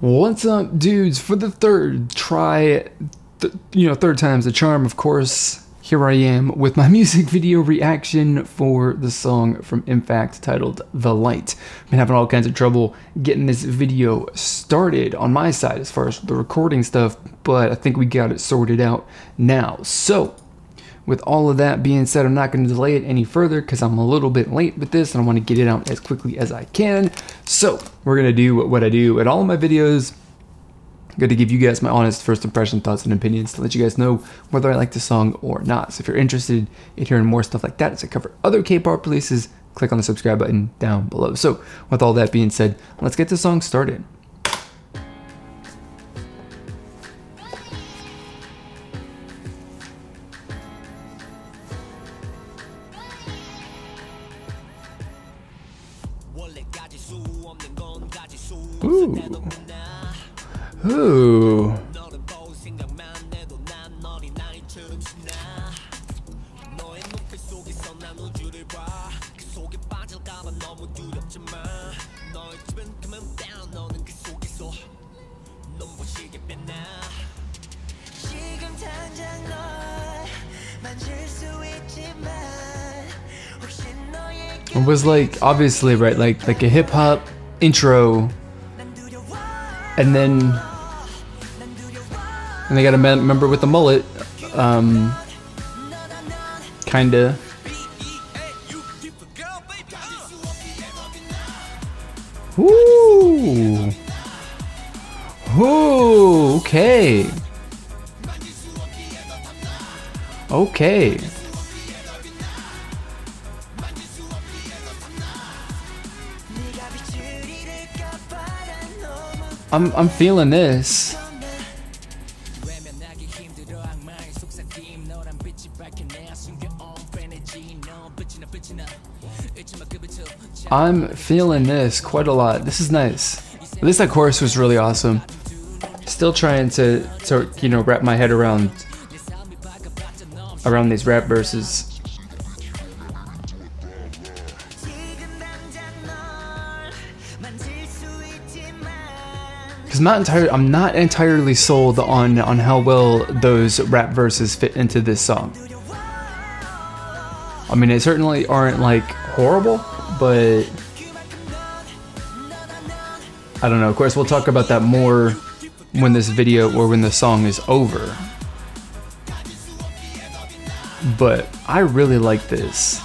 What's up, dudes? For the third try, third time's the charm, of course. Here I am with my music video reaction for the song from Imfact titled The Light. I've been having all kinds of trouble getting this video started on my side as far as the recording stuff, but I think we got it sorted out now. So, with all of that being said, I'm not going to delay it any further because I'm a little bit late with this and I want to get it out as quickly as I can. So, we're going to do what I do at all of my videos. I'm going to give you guys my honest first impression, thoughts, and opinions to let you guys know whether I like the song or not. So if you're interested in hearing more stuff like that as I cover other K-pop releases, click on the subscribe button down below. So with all that being said, let's get the song started. Ooh. Ooh. It was like, obviously, right, like a hip hop intro, and then they got a member with the mullet, kinda. Ooh. Ooh, okay. Okay. I'm feeling this. I'm feeling this quite a lot. This is nice. At least that chorus was really awesome. Still trying to wrap my head around these rap verses. Because I'm not entirely sold on how well those rap verses fit into this song. I mean, they certainly aren't like horrible, but I don't know. Of course, we'll talk about that more when this video or when the song is over. But I really like this.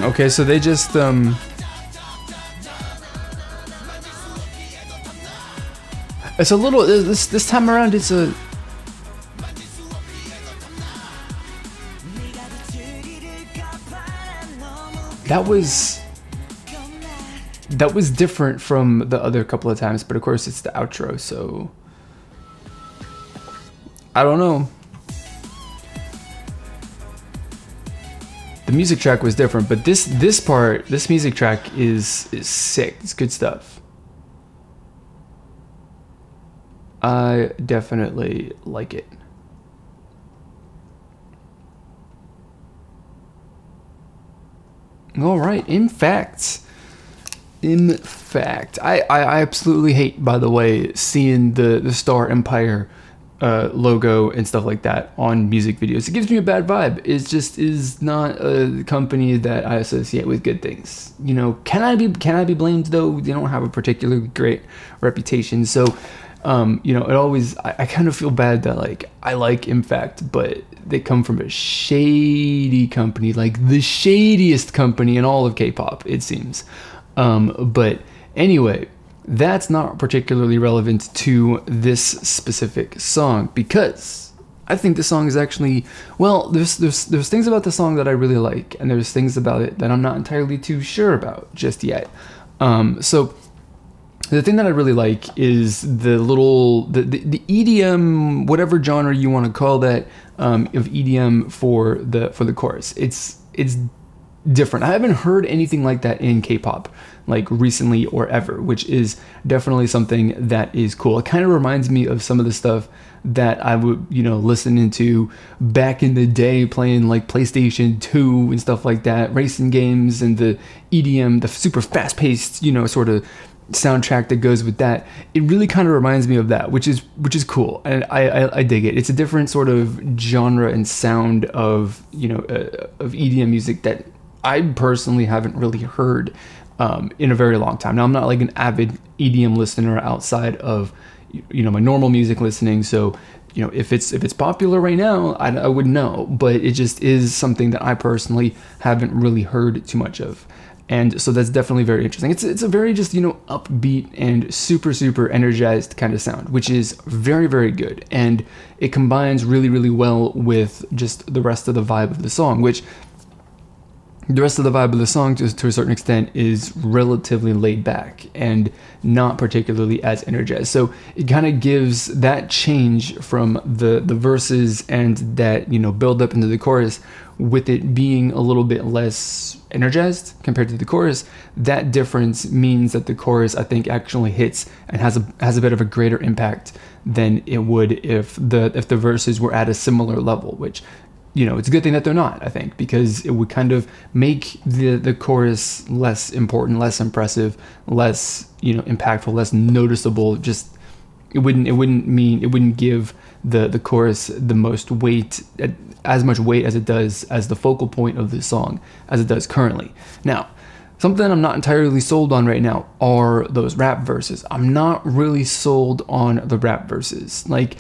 Okay, so they just it's a little this time around it's a that was different from the other couple of times, but of course it's the outro, so I don't know. The music track was different, but this music track is sick. It's good stuff. I definitely like it. All right, Imfact. I absolutely hate, by the way, seeing the Star Empire logo and stuff like that on music videos. It gives me a bad vibe. It just is not a company that I associate with good things. You know, can I be blamed though? They don't have a particularly great reputation. So, it always, I kind of feel bad that like I like Imfact, but they come from a shady company, like the shadiest company in all of K-pop, it seems. But anyway, that's not particularly relevant to this specific song, because I think the song is actually, well, there's things about the song that I really like, and there's things about it that I'm not entirely too sure about just yet. So the thing that I really like is the EDM, whatever genre you want to call that, of EDM for the chorus. It's different. I haven't heard anything like that in K-pop, like recently or ever, which is definitely something that is cool. It kind of reminds me of some of the stuff that I would, listen into back in the day, playing like PlayStation 2 and stuff like that, racing games, and the EDM, the super fast-paced, sort of soundtrack that goes with that. It really kind of reminds me of that, which is cool, and I dig it. It's a different sort of genre and sound of of EDM music that I personally haven't really heard in a very long time. Now, I'm not like an avid EDM listener outside of my normal music listening, so if it's popular right now, I would know, but it just is something that I personally haven't really heard too much of. And so that's definitely very interesting. It's a very just upbeat and super energized kind of sound, which is very, very good, and it combines really, really well with just the rest of the vibe of the song, which the rest of the vibe of the song, just to a certain extent, is relatively laid back and not particularly as energized. So it kind of gives that change from the verses and that build up into the chorus, with it being a little bit less energized compared to the chorus. That difference means that the chorus, I think, actually hits and has a bit of a greater impact than it would if the verses were at a similar level, which it's a good thing that they're not, I think, because it would kind of make the chorus less important, less impressive, less impactful, less noticeable. Just it wouldn't give the chorus the most weight, as much weight as it does as the focal point of the song, as it does currently. Now, something I'm not entirely sold on right now are those rap verses. I'm not really sold on the rap verses. Like,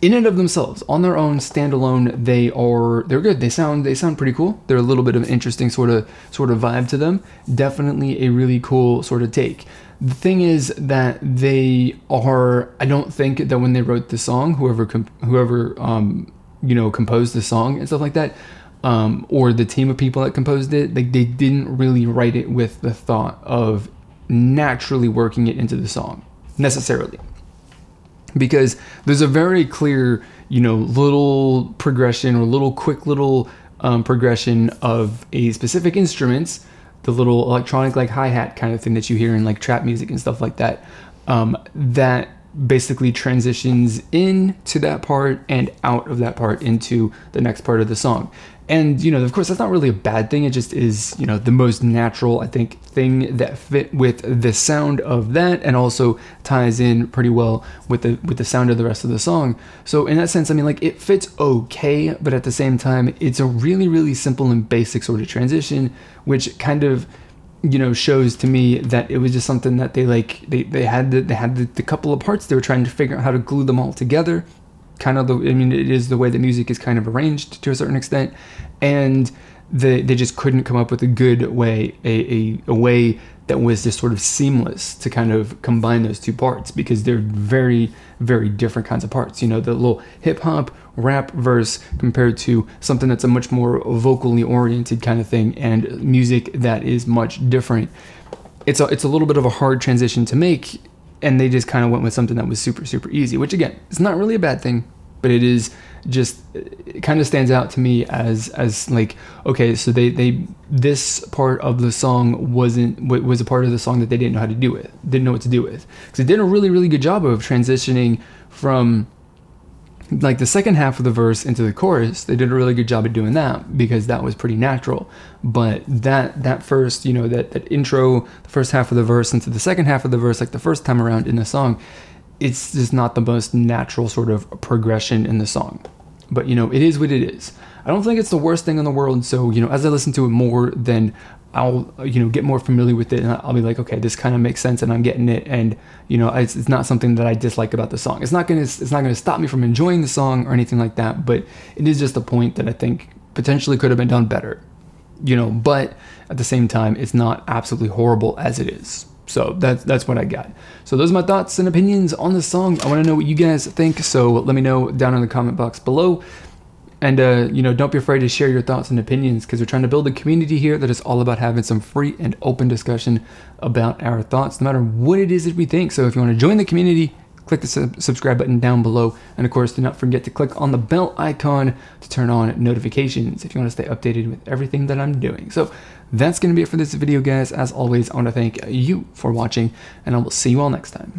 in and of themselves, on their own, standalone, they're good. They sound pretty cool. They're a little bit of an interesting sort of vibe to them. Definitely a really cool sort of take. The thing is that I don't think that when they wrote the song, whoever composed the song and stuff like that, or the team of people that composed it, like, they didn't really write it with the thought of naturally working it into the song necessarily. Because there's a very clear, little progression, or quick little progression of a specific instrument, the little electronic like hi-hat kind of thing that you hear in like trap music and stuff like that, that basically transitions into that part and out of that part into the next part of the song. And, of course, that's not really a bad thing. It just is, the most natural, I think, thing that fit with the sound of that, and also ties in pretty well with the sound of the rest of the song. So in that sense, I mean, like, it fits okay, but at the same time, it's a really, really simple and basic sort of transition, which kind of, shows to me that it was just something that they had the couple of parts they were trying to figure out how to glue them all together. It is the way that music is kind of arranged to a certain extent, and they just couldn't come up with a good way, a way that was just sort of seamless to kind of combine those two parts, because they're very, very different kinds of parts. The little hip hop rap verse compared to something that's a much more vocally oriented kind of thing, and music that is much different. It's a little bit of a hard transition to make. And they just kind of went with something that was super, super easy, which, again, it's not really a bad thing, but it is just, it kind of stands out to me as like, okay, so this part of the song was a part of the song that they didn't know what to do with. Because they did a really, really good job of transitioning from like the second half of the verse into the chorus. They did a really good job of doing that, because that was pretty natural. But that first, that intro, the first half of the verse into the second half of the verse, like the first time around in the song, it's just not the most natural sort of progression in the song. But, it is what it is. I don't think it's the worst thing in the world. So, as I listen to it more, then I'll, get more familiar with it, and I'll be like, okay, this kind of makes sense, and I'm getting it. And, it's not something that I dislike about the song. It's not going to stop me from enjoying the song or anything like that, but it is just a point that I think potentially could have been done better, but at the same time, it's not absolutely horrible as it is. So that's what I got. So those are my thoughts and opinions on the song. I want to know what you guys think, so let me know down in the comment box below. And you know, don't be afraid to share your thoughts and opinions, because we're trying to build a community here that is all about having some free and open discussion about our thoughts, no matter what it is that we think. So if you want to join the community, click the subscribe button down below. And of course, do not forget to click on the bell icon to turn on notifications if you want to stay updated with everything that I'm doing. So that's going to be it for this video, guys. As always, I want to thank you for watching, and I will see you all next time.